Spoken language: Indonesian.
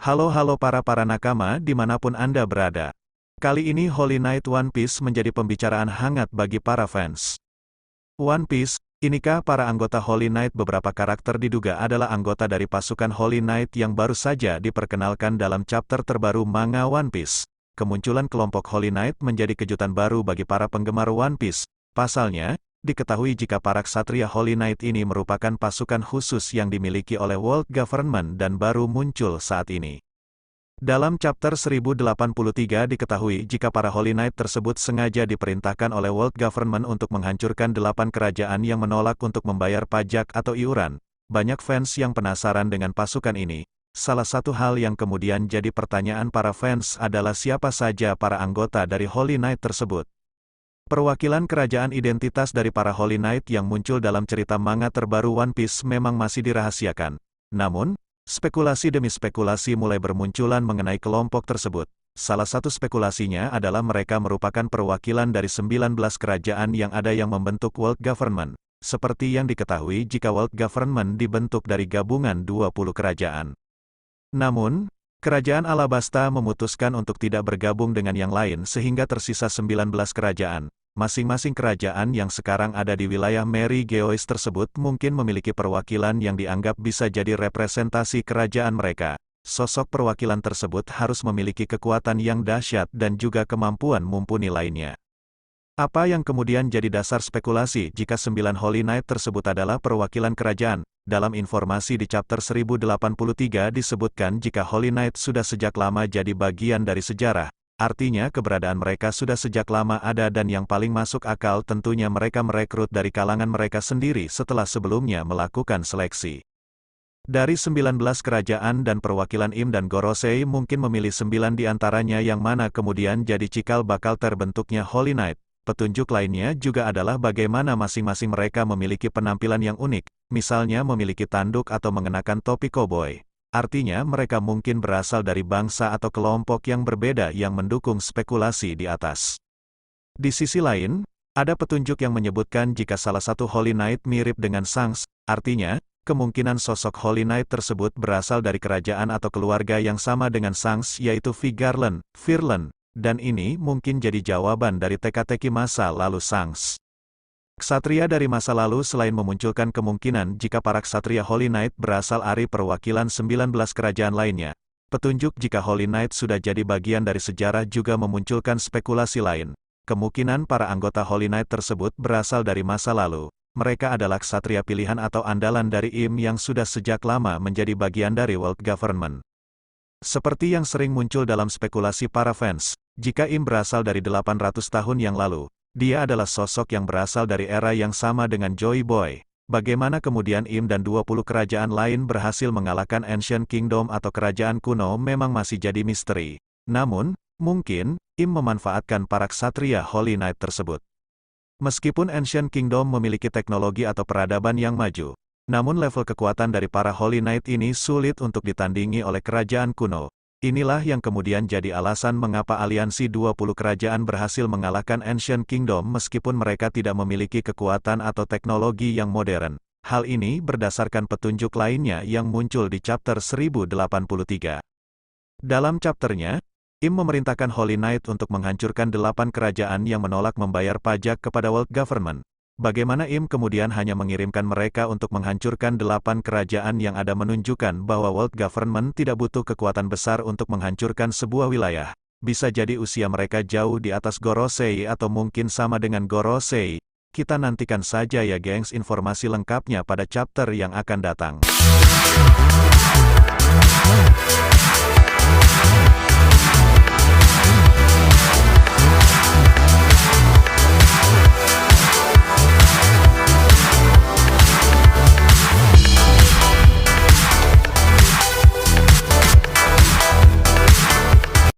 Halo para nakama dimanapun Anda berada. Kali ini Holy Knight One Piece menjadi pembicaraan hangat bagi para fans. One Piece, inikah para anggota Holy Knight? Beberapa karakter diduga adalah anggota dari pasukan Holy Knight yang baru saja diperkenalkan dalam chapter terbaru manga One Piece. Kemunculan kelompok Holy Knight menjadi kejutan baru bagi para penggemar One Piece. Pasalnya, diketahui jika para ksatria Holy Knight ini merupakan pasukan khusus yang dimiliki oleh World Government dan baru muncul saat ini. Dalam chapter 1083 diketahui jika para Holy Knight tersebut sengaja diperintahkan oleh World Government untuk menghancurkan 8 kerajaan yang menolak untuk membayar pajak atau iuran. Banyak fans yang penasaran dengan pasukan ini. Salah satu hal yang kemudian jadi pertanyaan para fans adalah siapa saja para anggota dari Holy Knight tersebut. Perwakilan kerajaan identitas dari para Holy Knight yang muncul dalam cerita manga terbaru One Piece memang masih dirahasiakan. Namun, spekulasi demi spekulasi mulai bermunculan mengenai kelompok tersebut. Salah satu spekulasinya adalah mereka merupakan perwakilan dari 19 kerajaan yang ada yang membentuk World Government. Seperti yang diketahui jika World Government dibentuk dari gabungan 20 kerajaan. Namun, kerajaan Alabasta memutuskan untuk tidak bergabung dengan yang lain sehingga tersisa 19 kerajaan. Masing-masing kerajaan yang sekarang ada di wilayah Mary Geois tersebut mungkin memiliki perwakilan yang dianggap bisa jadi representasi kerajaan mereka. Sosok perwakilan tersebut harus memiliki kekuatan yang dahsyat dan juga kemampuan mumpuni lainnya. Apa yang kemudian jadi dasar spekulasi jika 9 Holy Knight tersebut adalah perwakilan kerajaan? Dalam informasi di chapter 1083 disebutkan jika Holy Knight sudah sejak lama jadi bagian dari sejarah. Artinya keberadaan mereka sudah sejak lama ada dan yang paling masuk akal tentunya mereka merekrut dari kalangan mereka sendiri setelah sebelumnya melakukan seleksi. Dari 19 kerajaan dan perwakilan Im dan Gorosei mungkin memilih 9 di antaranya yang mana kemudian jadi cikal bakal terbentuknya Holy Knight. Petunjuk lainnya juga adalah bagaimana masing-masing mereka memiliki penampilan yang unik, misalnya memiliki tanduk atau mengenakan topi koboi. Artinya mereka mungkin berasal dari bangsa atau kelompok yang berbeda yang mendukung spekulasi di atas. Di sisi lain, ada petunjuk yang menyebutkan jika salah satu Holy Knight mirip dengan Shanks, artinya, kemungkinan sosok Holy Knight tersebut berasal dari kerajaan atau keluarga yang sama dengan Shanks yaitu Vigarland, Firland, dan ini mungkin jadi jawaban dari teka-teki masa lalu Shanks. Ksatria dari masa lalu selain memunculkan kemungkinan jika para ksatria Holy Knight berasal dari perwakilan 19 kerajaan lainnya. Petunjuk jika Holy Knight sudah jadi bagian dari sejarah juga memunculkan spekulasi lain. Kemungkinan para anggota Holy Knight tersebut berasal dari masa lalu. Mereka adalah ksatria pilihan atau andalan dari Im yang sudah sejak lama menjadi bagian dari World Government. Seperti yang sering muncul dalam spekulasi para fans, jika Im berasal dari 800 tahun yang lalu, dia adalah sosok yang berasal dari era yang sama dengan Joy Boy. Bagaimana kemudian Im dan 20 kerajaan lain berhasil mengalahkan Ancient Kingdom atau kerajaan kuno memang masih jadi misteri. Namun, mungkin, Im memanfaatkan para ksatria Holy Knight tersebut. Meskipun Ancient Kingdom memiliki teknologi atau peradaban yang maju, namun level kekuatan dari para Holy Knight ini sulit untuk ditandingi oleh kerajaan kuno. Inilah yang kemudian jadi alasan mengapa aliansi 20 kerajaan berhasil mengalahkan Ancient Kingdom meskipun mereka tidak memiliki kekuatan atau teknologi yang modern. Hal ini berdasarkan petunjuk lainnya yang muncul di chapter 1083. Dalam chapternya, Im memerintahkan Holy Knight untuk menghancurkan 8 kerajaan yang menolak membayar pajak kepada World Government. Bagaimana Im kemudian hanya mengirimkan mereka untuk menghancurkan 8 kerajaan yang ada menunjukkan bahwa World Government tidak butuh kekuatan besar untuk menghancurkan sebuah wilayah. Bisa jadi usia mereka jauh di atas Gorosei atau mungkin sama dengan Gorosei. Kita nantikan saja ya gengs informasi lengkapnya pada chapter yang akan datang.